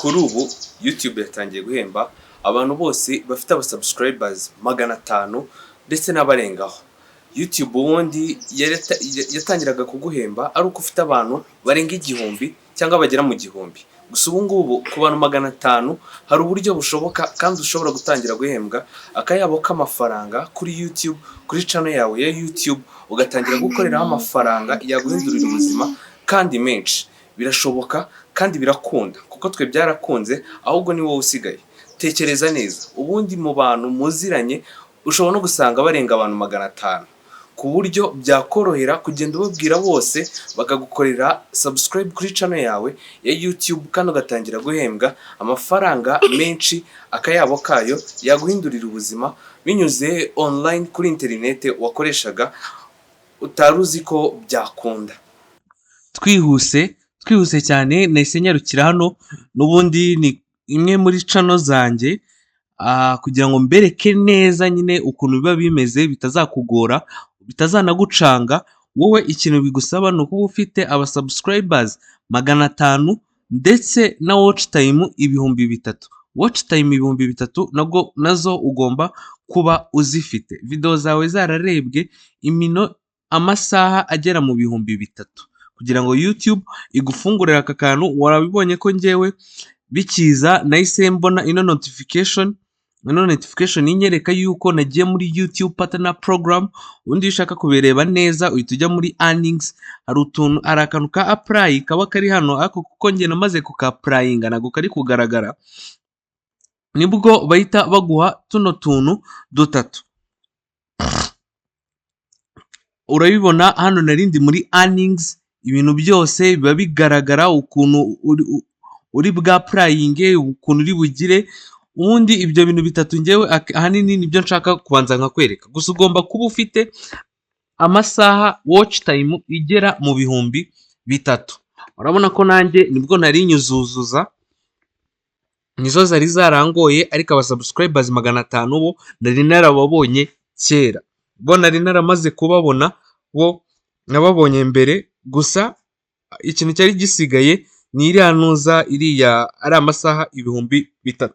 Kuri ubu YouTube yatangiye guhemba abantu bose bafite subscribers 500 ndetse n'abarengaho. YouTube ubundi yatangiraga kuguhemba ari uko ufite abantu barenga igihumbi cyangwa bagera mu gihumbi. Gusa ubu ngubu ku bantu 500 hari uburyo bushoboka kandi ushobora gutangira guhembwa akayabo k'amafaranga kuri YouTube, kuri channel yawe ya YouTube, ugatangira gukoreraho amafaranga yaguhindurira ubuzima kandi menshi. Birashoboka kandi birakunda kuko twe byarakunze, ahubwo ni wowe usigaye. Tekereza neza, ubundi mu bantu muziranye ushobora no gusanga barenga abantu 500, ku buryo byakorohera kugenda ubabwira bose bakagukorera subscribe kuri channel yawe ya YouTube kandi ugatangira guhembwa amafaranga menshi, akayabo kayo yaguhindurira ubuzima binyuze online kuri internet wakoreshaga utaruzi ko byakunda. Twihuse cyane nahise nyarukira hano, n'ubundi ni imwe muri channel zanjye kugira ngo mbereke neza nyine ukuntu biba bimeze, bitazakugora, bitazanagucanga. Wowe ikintu bigusaba ni ukuba ufite aba subscribers 500 ndetse na watch time 3000. Watch time 3000 nazo ugomba kuba uzifite, video zawe zararebwe amasaha agera mu 3000 kugira ngo YouTube igufungurire aka kantu. Warabibonye ko njyewe bikiza nahise mbona ino notification inyereka yuko nagiye muri YouTube Partner Program. Undi ushaka kubireba neza uhita ujya muri earnings, hari akantu ka apply kaba kari hano, ariko kuko njye namaze kukaprayinga ntabwo kari kugaragara, nibwo bahita baguha tuno tuntu dutatu. Urabibona hano narindi muri earnings, ibintu byose biba bigaragara, ukuntu uri bwa praying, ukuntu uri bugire. Ubundi ibyo bintu bitatu njyewe ahanini nibyo nshaka kubanza nkakwereka. Gusa ugomba kuba ufite amasaha watch time igera mu 3000. Urabona ko nanjye nibwo nari nyuzuzuza, nizo zari zarangoye, ariko aba subscribers 500 bo nari narababonye kera, bo nari naramaze kubabona, bo nababonye mbere. Gusa ikintu cyari gisigaye ni iriya ari amasaha 3000.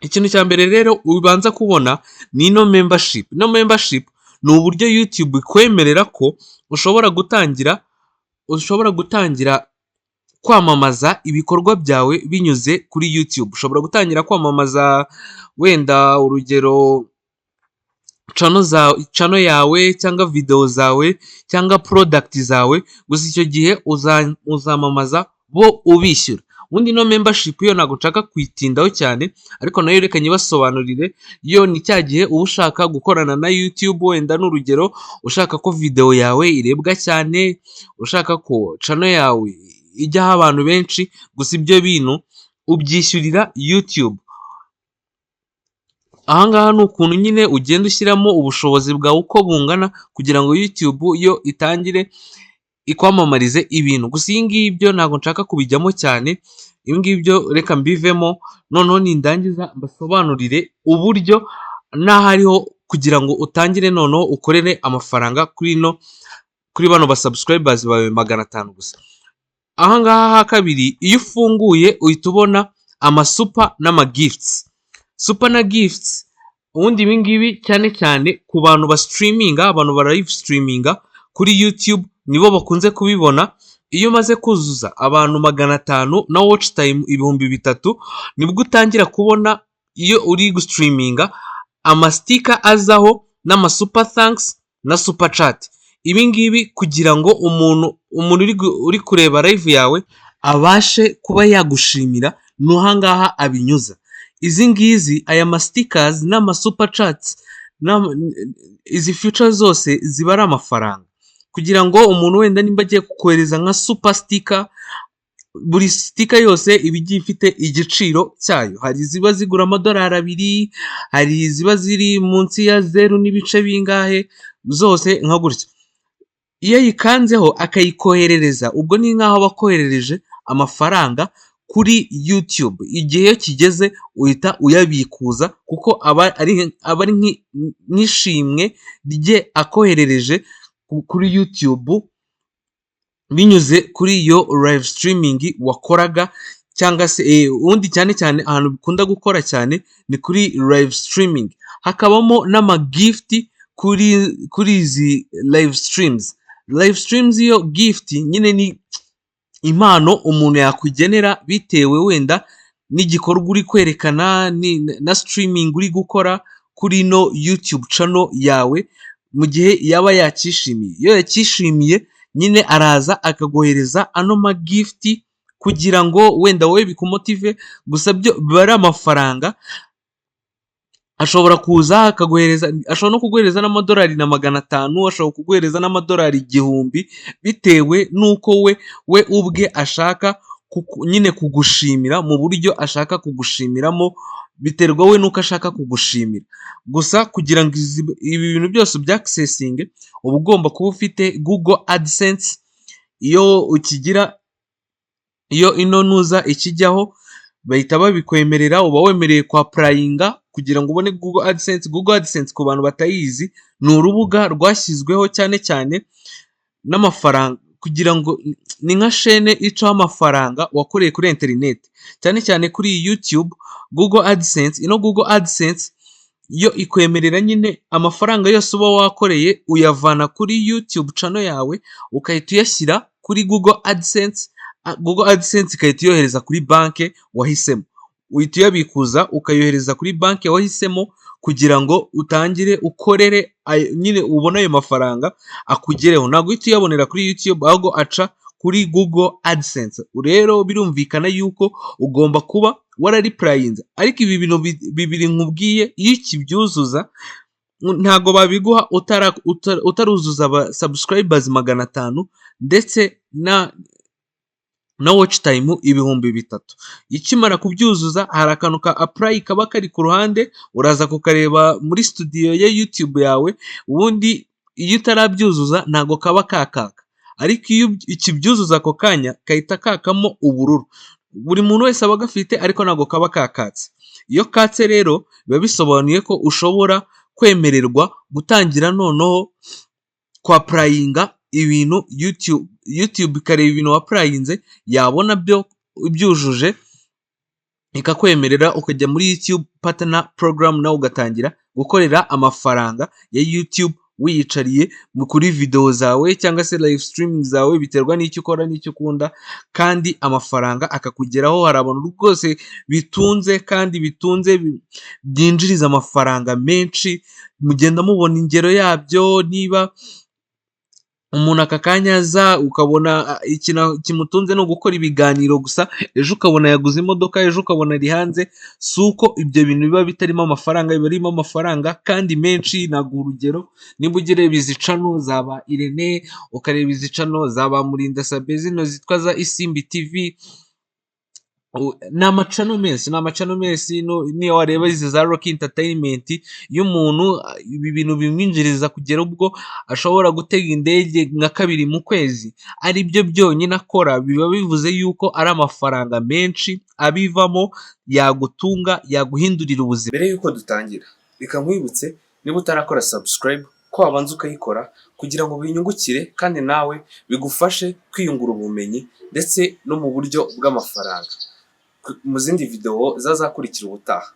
Ikintu cya mbere rero ubanza kubona ni no membership. No membership ni uburyo YouTube ikwemerera ko ushobora gutangira kwamamaza ibikorwa byawe binyuze kuri YouTube. Ushobora gutangira kwamamaza wenda urugero channel yawe cyangwa video zawe cyangwa product zawe, gusa icyo gihe uzamamaza bo ubishyura. Ubundi no membership yo ntabwo nshaka kwitindaho cyane, ariko nayo reka nyibasobanurire. Yo ni cya gihe uba ushaka gukorana na YouTube, wenda n'urugero ushaka ko video yawe irebwa cyane, ushaka ko channel yawe ijyaho abantu benshi, gusa ibyo bintu ubyishyurira YouTube. Ahangaha ni ukuntu nyine ugenda ushyiramo ubushobozi bwawe uko bungana kugira ngo YouTube yo itangire ikwamamarize ibintu. Gusa iyi ngiyi byo ntabwo nshaka kubijyamo cyane, ibi ngibi byo reka mbivemo, noneho nindangiza mbasobanurire uburyo n'ahariho kugira ngo utangire noneho ukorere amafaranga kuri bano ba subscribers bawe 500 gusa. Ahangaha kabiri, iyo ufunguye uhita ubona super n'ama gifts. Super na gifts, ubundi ibi ngibi cyane cyane ku bantu ba streaminga, abantu ba live streaminga kuri YouTube nibo bakunze kubibona. Iyo umaze kuzuza abantu 500 na watch time 3000, nibwo utangira kubona iyo uri gustreaminga sticker azaho n'ama super thanks na super chat. Ibi ngibi kugira ngo umuntu uri kureba live yawe abashe kuba yagushimira, nuhangaha abinyuza. Izi ngizi aya stickers n'ama super chats izi features zose ziba ari amafaranga, kugira ngo umuntu wenda nimba agiye kukohereza nka super sticker, buri sticker yose iba igiye ifite igiciro cyayo. Hari ziba zigura $2, hari ziba ziri munsi ya 0 n'ibice bingahe, zose nka gutya. Iyo yikanzeho akayikoherereza, ubwo ni nkaho bakoherereje amafaranga kuri YouTube. Igihe kigeze uhita uyabikuza, kuko aba ari nk'ishimwe rye akoherereje kuri YouTube binyuze kuri iyo live streaming wakoraga, cyangwa se ubundi cyane cyane ahantu bikunda gukora cyane ni kuri live streaming. Hakabamo n'amagift kuri izi live streams. Live streams iyo gift nyine ni impano umuntu yakwigenera bitewe wenda n'igikorwa uri kwerekana na streaming uri gukora kuri no YouTube channel yawe, mu gihe yaba yakishimiye. Iyo yakishimiye nyine araza akagohereza ano magift kugira ngo wenda wowe bikumotive, gusa byo biba ari amafaranga. Ashobora kuza akaguhereza, ashobora no kuguhereza n'amadolari na 500, ashobora kuguhereza n'amadolari 1000 bitewe n'uko we ubwe ashaka nyine kugushimira mu buryo ashaka kugushimiramo, biterwa we n'uko ashaka kugushimira. Gusa kugira ngo ibi bintu byose bya accessing uba ugomba kuba ufite Google AdSense. Iyo ino nuza ikijyaho bahita babikwemerera, uba wemereye kwa prayinga kugira ngo ubone Google AdSense. Google AdSense ku bantu batayizi ni urubuga rwashyizweho cyane cyane n'amafaranga, kugira ngo ni nka shene icaho amafaranga wakoreye kuri internet, cyane cyane kuri YouTube. Google AdSense, Google AdSense yo ikwemerera nyine amafaranga yose uba wakoreye uyavana kuri YouTube channel yawe ukahita uyashyira kuri Google AdSense. Google AdSense ikahita yohereza kuri banki wahisemo, uhita uyabikuza ukayohereza kuri banki wahisemo kugira ngo utangire ukorere nyine ubone ayo mafaranga akugereho. Ntabwo uhita uyabonera kuri YouTube, ahubwo aca kuri Google AdSense. Rero birumvikana yuko ugomba kuba wararipurayinze, ariko ibi bintu bibiri nkubwiye iyo ukibyuzuza ntago babiguha utaruzuza aba subscribers 500 ndetse na watch time 3000. Ikimara kubyuzuza hari akantu ka apply kaba kari ku ruhande, uraza kukareba muri studio ya YouTube yawe. Ubundi iyo utarabyuzuza ntago kaba kakaka, ariko iyo ikibyuzuza ako kanya kahita kakamo ubururu. Buri muntu wese aba gafite, ariko ntago kaba kakatse. Iyo katse rero biba bisobanuye ko ushobora kwemererwa gutangira noneho kwa prayinga ibintu YouTube ikareba ibintu waprayinze, yabona byo byujuje ikakwemerera ukajya muri YouTube Partner Program, nawe ugatangira gukorera amafaranga ya YouTube wiyicariye kuri video zawe cyangwa se live streaming zawe, biterwa n'icyo ukora n'icyo ukunda, kandi amafaranga akakugeraho. Hari abantu rwose bitunze kandi byinjiriza amafaranga menshi, mugenda mubona ingero yabyo. Niba umuntu aka kanya aza ukabona ikintu kimutunze no gukora ibiganiro gusa, ejo ukabona yaguze imodoka, ejo ukabona ari hanze, suko ibyo bintu biba bitarimo amafaranga. Biba birimo amafaranga kandi menshi. Naguha urugero, niba ureba izi channel zaba Irene, ukareba izi channel zaba Murinda Sabe, zino zitwa za Isimbi TV, ni amacano menshi. Niyo wareba izi za Rock Entertainment, iyo umuntu ibi bintu bimwinjiriza kugera ubwo ashobora gutega indege nka 2 mu kwezi, ari byo byonyine akora, biba bivuze yuko ari amafaranga menshi abivamo, yagutunga, yaguhindurira ubuzima. Mbere yuko dutangira, reka nkwibutse, niba utarakora subscribe ko wabanza ukayikora kugira ngo binyungukire kandi nawe bigufashe kwiyungura ubumenyi ndetse no mu buryo bw'amafaranga mu zindi video zazakurikira ubutaha.